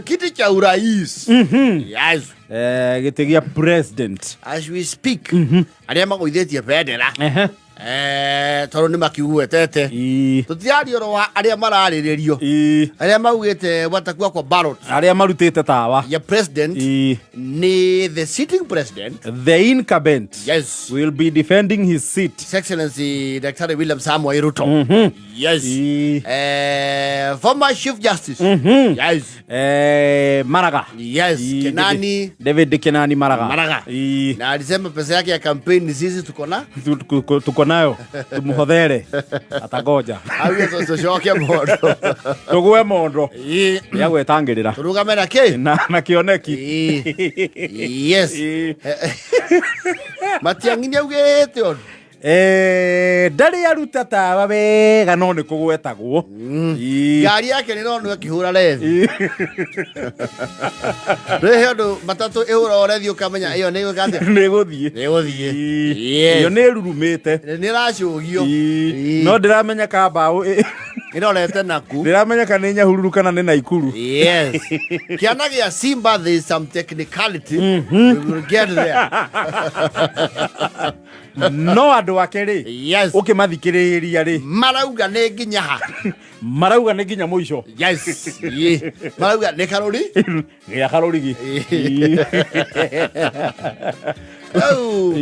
Kiti cha urais. Yes. Gĩtĩ gĩa president. As we speak. Arĩa magoithĩtie bendera. Tondũ nĩ makiuguetete. Tũtiaria ũhoro wa arĩa mararĩrĩrio. Arĩa maugĩte watakuwa kwa ballot. Arĩa marutĩte tawa. Ya president ni the sitting president. The incumbent. Yes. Will be defending his seat. His Excellency Dr. William Samoei Ruto. Yes. Former Chief Justice. Yes. Maraga. Yes. Kenani. David Kenani Maraga. Maraga. Na alisema pesa yake ya campaign sisi tuko nayo. Tumuhothere. Atagoja. Awe tũcoke mondo. Tũgwe mondo. Ya gwetangĩrĩra. Tũrugame na kĩ? Na kĩoneki. Yes. Matiang'i augĩte ũndũ. Ndari aruta tawa wega no nĩ kũgwetagwo. Ngari yake nĩ no akĩhũra rethi. Rehe andũ matatũ ĩhũra rethi ũkamenya ĩyo nĩ gũkatĩ. Nĩ gũthiĩ. Iyo nĩ rurumĩte. Nĩ racũgio. No ndĩramenya ka mbaũ ĩrorete naku. Ndĩramenya kana nĩ Nyahururu kana nĩ Naikuru. Yes. Kĩana gĩa Simba, there is some technicality. We will get there. No andũ ake rĩ. Yes. Ũkĩmathikĩrĩria rĩ. Marauga nĩ nginya ha. Marauga nĩ nginya mũico. Yes. Marauga nĩ karũri. Gĩa karũri gi. Oh.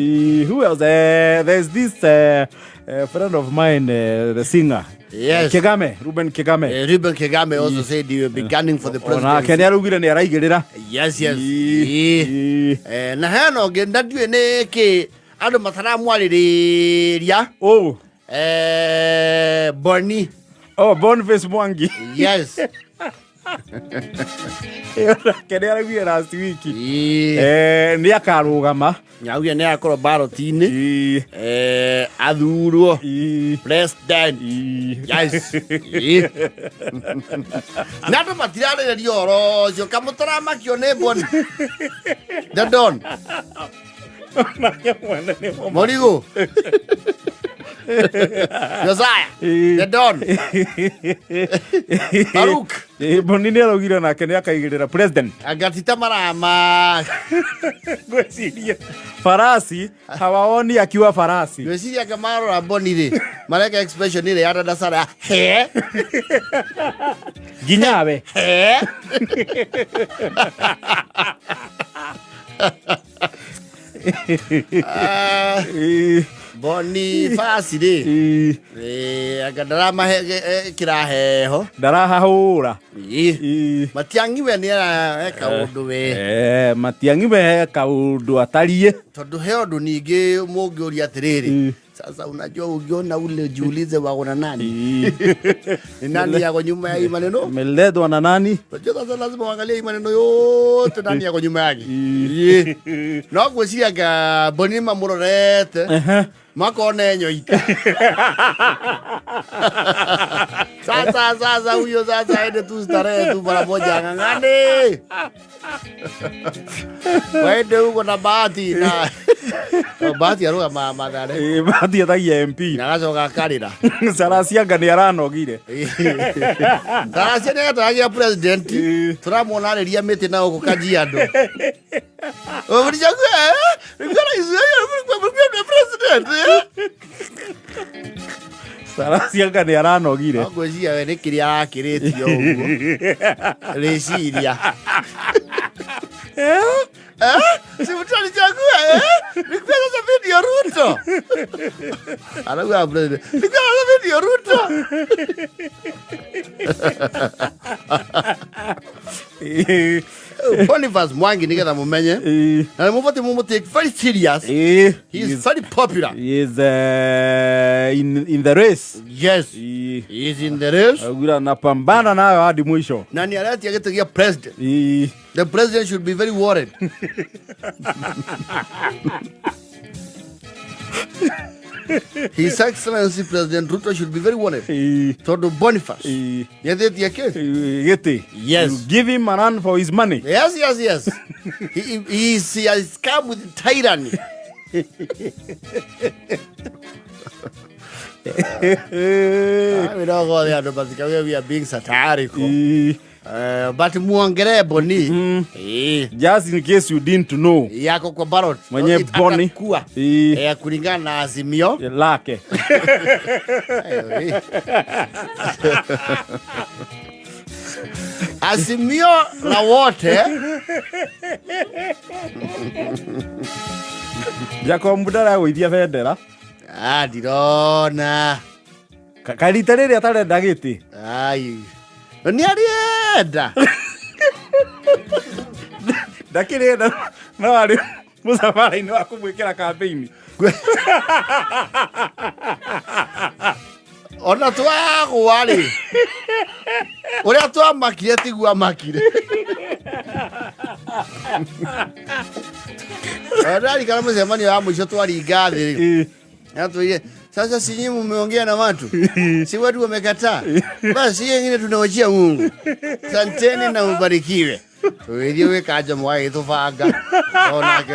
Who else? There's this friend of mine, the singer. Yes. Ruben Kigame. Ruben Kigame also said he will be gunning for the presidency. Ona Kenya rugire nĩ araigĩrĩra. Yes, yes. Na hano ngendadue nĩ kĩ andũ mataramwarĩrĩria. Oh. Bonnie. Oh, Boniface Mwangi. Yes. Kenya rugire last week. Nĩ akarũgama. Nyaugia nĩ akorwo ballot-inĩ. Athurwo. President. Yes. Na andũ matirarĩrĩria ũhoro ũcio kamũtaramakio nĩ Bonnie. The Don. Morigo. Josiah. The Don. Farouk. Bonnie nĩ araugire nake nĩ akaigĩrĩra president. Agatita marama. Gweciria farasi hawaoni akiwa farasi. Gweciria kamarora Bonnie rĩ. Mareka expression ile ya dada Sara. He. Ginyawe. He. Bonnie fasi rĩ. Agadara kiraheho. Ndarahahũra. Matiang'i we nĩ areka ũndũ we. Matiang'i we kaũndũ atariĩ. Tondũ he ũndũ ningĩ mũngĩũria atĩrĩrĩ. Sasa unajua ukiona ule jiulize wako na nani? Ni nani yako nyuma ya hii maneno? Umeledwa na nani? Unajua sasa lazima uangalie hii maneno yote nani yako nyuma yake. Na gweciria ga Bonnie mamurorete. Makone nyoita. Sasa huyo sasa ende tu starehe tu mara moja ng'ang'ane. Waende huko na bahati na bahati aruga madare. Bahati atagia MP. Nagacoka karira. Sarasianga nĩ aranogire. Sarasianga nĩ atagia president. Turamwona arĩria mĩtĩ na gũkũ Kajiado. Ũrĩjagu president. Sarasianga nĩ aranogire. Ngwĩciria we nĩ kĩrĩa arakĩrĩtio ũguo. Rĩciria. Si mtani chagua nikwenda za video Ruto. Anagua president. Nikwenda za video Ruto. Boniface Mwangi nigetha mumenye. Na mufati take very serious. He is very popular. He is in the race. Yes. He is in the race. Agura napambana nayo hadi mwisho. Nani alati agetegia president. The president should be very worried. His Excellency President Ruto should be very worried. Todo Boniface. Gete. Yes. You give him a run for his money. Yes. He has come with tyranny. We don't go there, but we are being satirical. But muongere boni. Just in case you didn't know. Yako kwa ballot. Mwenye boni. Kulingana na azimio. Lake. Azimio la wote. Jako mudara gwithia bendera. Ndirona. Karita rĩrĩa atarenda gĩtĩ. Ni arienda. Ndakĩrenda no arĩ mũcabara-inĩ wa kũmwĩkĩra campaign. Ona twagwa rĩ. Ũrĩa twamakire tiguo amakire. Kana msemaji wa mwisho twaringa thĩ. Tuye sasa si nyinyi mmeongea na watu. Si watu wamekataa. Basi yengine tunawachia Mungu. Asanteni na mbarikiwe. Wewe weka aja mwae tufanga. Onake.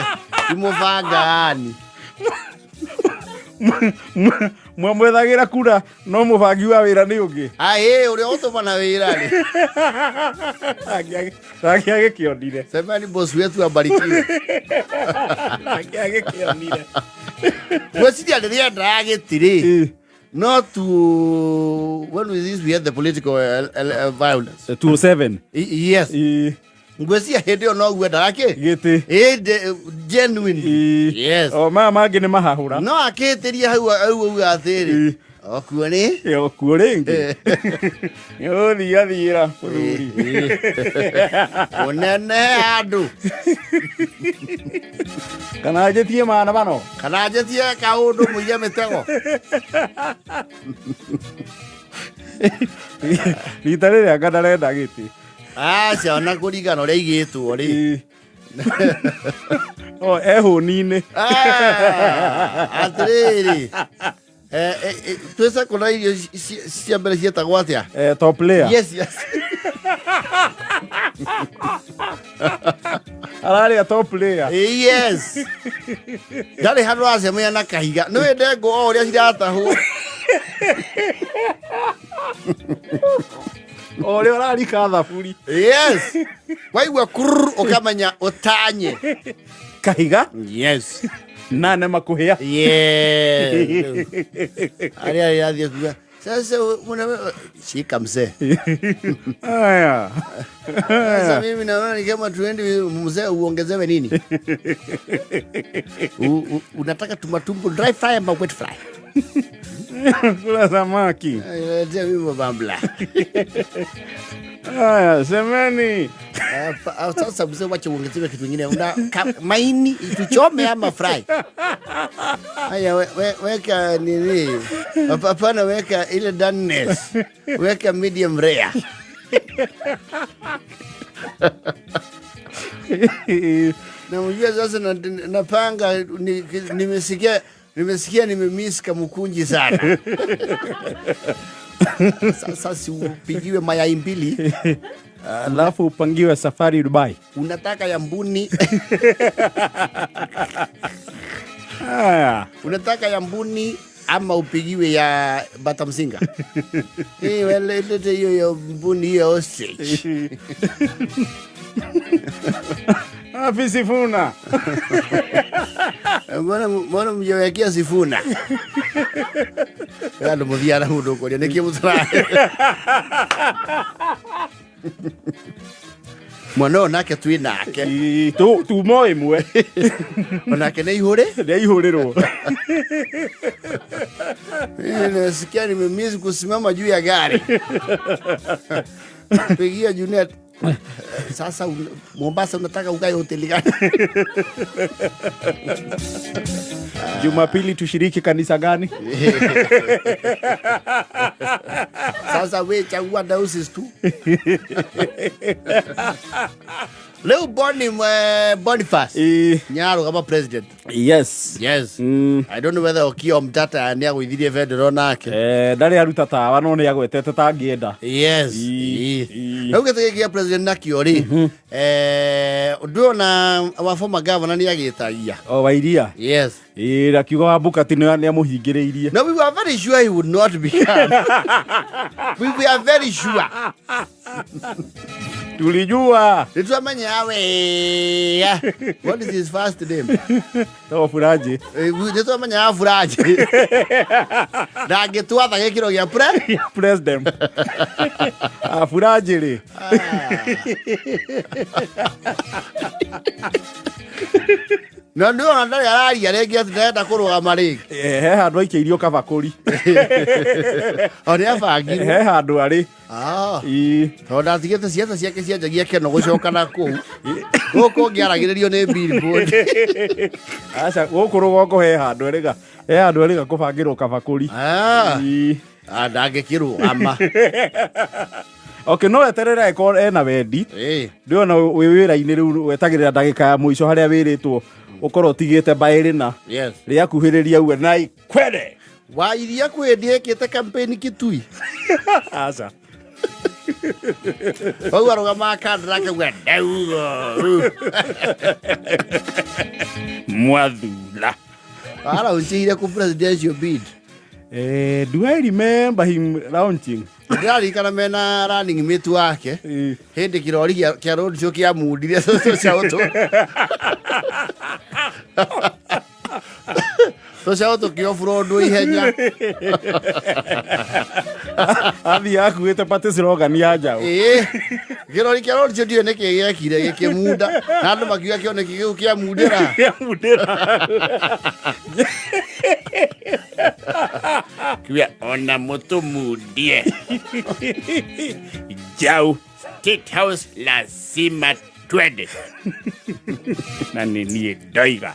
Imufangani. Mwamwethagira kura no mubangi wa wira ni ungi. Uri otoma wira ri. Agiage kionire. Semani boss wetu abarikiwe. Agiage kionire. Wasidia ndia ndagitiri. Not to when we had the political violence. 207. Yes. Ngwesia hende no gwenda gake giti genuine. Yes. Mangi ni mahahura no akitiria hau athiri okuoni okuoringi yo thiathira bururi onene andu kana jetie mana bano kana jetie kaundu muiya mitego rita riria ndarenda giti ciana kurigana uria igitwo ri ehuni-ini atiriri twesa kuna irio cia mbere cietagwo atia top layer. Yes. Arari top layer. Yes. Ndari handu acemia na kahiga no wende ngo o uria ciratahwo Ole orari ka thaburi. Yes. Waigua kurr ukamenya utanye. Kahiga? Yes. Nane makuhia. Yes. Ari athie kuga. Sasa shika mzee. Aya. Sasa mimi naona kama tuende mzee uongezewe nini? Unataka tumatumbo dry fry ama wet fry? Kula samaki. Ndio mimi bambla. Aya, semeni. Sasa mzee wacha uongezewe kitu kingine. Maini tuchome ama fry? Aya weka nini? Hapana weka ile doneness. Weka medium rare. Na mjua sasa napanga nimesikia nimemiss Kamukunji sana. Sasa si upigiwe mayai mbili. Alafu upangiwe safari Dubai. Unataka ya mbuni. Unataka ya mbuni ama upigiwe ya bata mzinga? Lete hiyo ya mbuni hiyo ostrich. Sifuna. Mbona mjawekea sifuna? Ndo mviana mundu ko niki mutra. Mwana nake twinake. Tu mo imwe. Onake ne ihore? Ne ihorirwo. Nasikia nimemiss kusimama juu ya gari. Pigia Junet. Sasa Mombasa unataka ukae hoteli gani? Jumapili tushiriki kanisa gani? Sasa wewe chagua deuces tu. Leo Boniface. Nyaro kama president. Yes. Yes. I don't know whether Okio Mtata ni agwithirie federal nake. Ndari aruta tawa no ni agwetete tangienda. Yes. Na ugetegekia president nakio ri. Ndio na our former governor ni agitagia. Wairia. Yes. Akiuga Wambuka ti ni amuhingiriirie. No, we were very sure he would not become. We are very sure. Tulijua. Nituamenya awe. What is his first name? Tawa Furaji. Nituamenya Furaji. Ndangitwatha gikiro gia president. Furaji ri. No ndari araria rĩngĩ ndĩrenda kũrũgama rĩngĩ. He handũ aikĩirio kabakũri. Nĩ abangire. He handũ arĩ. Tondũ ndatigĩte ciana ciake cianjagia keno gũcoka na kũu. Gũkũ ngĩaragĩrĩrio nĩ billboard. Aca gũkũ rũgongo he handũ erĩga. He handũ erĩga kũbangĩrwo kabakũri. Ndangĩkĩrũgama. Okay, no eterera eko ena wendi. Ndio na wĩ wĩra-inĩ rĩu wetagĩrĩra ndagĩka ya mũico harĩa wĩrĩtwo ukorwo tigĩte baĩrĩna. Yes. Rĩa kuhĩrĩria uwe na ikwere. Wairia kwendie kĩte campaign Kitui. Aca. Wau arũgama kandra akauga ndaugo. Mwathura. Araunjĩire ku presidential bid. Do I remember him launching? Ndirarikana mena running mate wake. Hindi kirori kia road show kia mundire social auto. Social auto kio fraud ihenya. Athi akuĩte pate slogan ya njau. Kirori kia road show dio neke gekire gikimunda. Na andu makiuga kioneki giu kia mundira. Kia ona moto mudie. Jau State House lazima twende. Na nini doiga.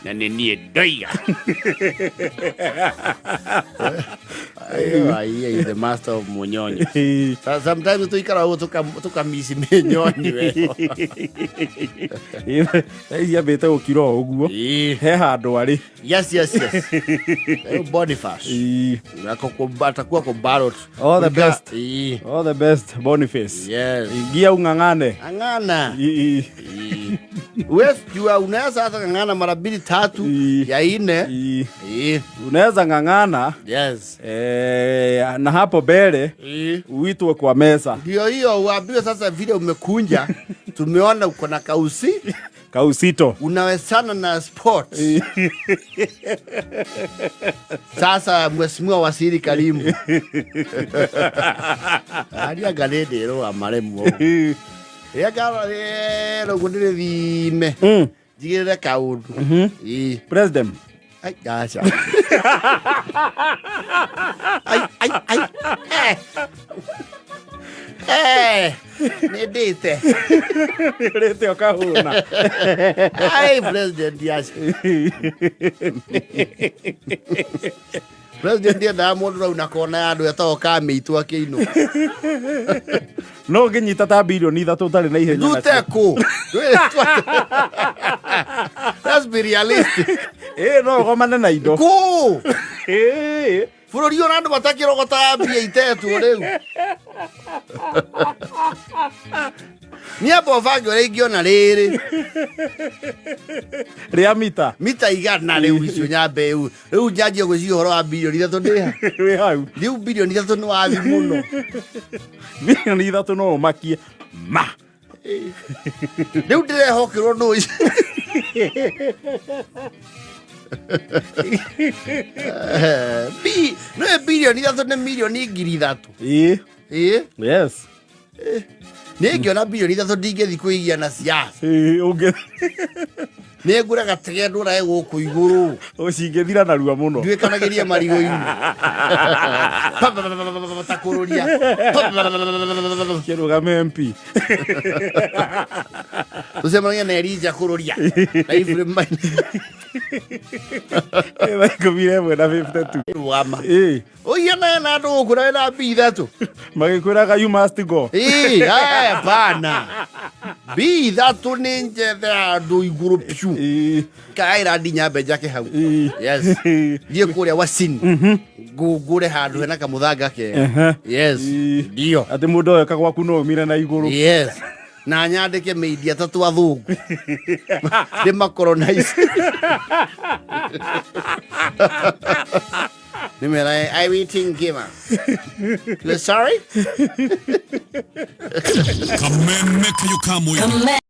Ayo, is the master of munyonyo. Sometimes tuikara huko tukamisi menyonyo wewe. Ĩia bĩte gũkiro ũguo. He handũ arĩ. Yes. Boniface. Atakuwa kwa ballot. All the best Boniface. Yes. Ingia ung'ang'ane. Ang'ana. Wewe jua unaweza hata ng'ang'ana mara 2 3 ya 4. Unaweza ng'ang'ana. Yes. Na hapo mbele uitwe kwa mesa. Ndio hiyo uambiwe sasa vile umekunja. Tumeona uko na kausito. Unawezana na sport. Sasa mheshimiwa Waziri Karimu. Aria galedero amaremo. Yagara ro gundire vime. Jigire kaundu. President. Ai acha. Ai. Nedete. Nedete okahuna. Ai president yacha. President dia da mundu unakona andu etoka mitu akiino. No nginyita ta mbirioni 3 utari na ihenya. Duteko. That's be realistic. No gomane na indo. Ku. Bururi ona andu matakirogota mbia itetu riu. Ni abo vagio region riri. Ria mita igana riu icio nyambe riu njanjie guci horo wa mbirioni 3 ndiha. We hau. Riu mbirioni 3 ni wathi muno. Mbirioni 3 no makie. Ma. Riu ndirehokirwo no ici. No bilioni 3 ni milioni 300. Yes. Ningiona bilioni 3 ndingethi kuigia na siasa. Unge. Nĩ ngura gatege ndũra gũkũ igũrũ. Ũcingĩthira narua mũno. Nduĩkanagĩria marigũ-inĩ. Takũrũria. Kĩrũgame MP. Tũcemanagia na Elija kũrũria. Na Ibrahim Maina. Kumire mwe na 52. Rũgama. Oya na andũ gũkũ na mbia 3. Magĩkwĩraga you must go. Hapana. Bi ithatå nä njethera andå igå rå piu kaira ndinya mbenjake hau yes thiä kå rä a wacini ngå re handå hena kamå thanga kega yes ndio atä må ndå oeka gwaku no å na igå rå yes na nyandä ke mä india ta twa thå ngu ndä makoronice nä mera I'm eating gamer sorry Kameme kayo kamoy.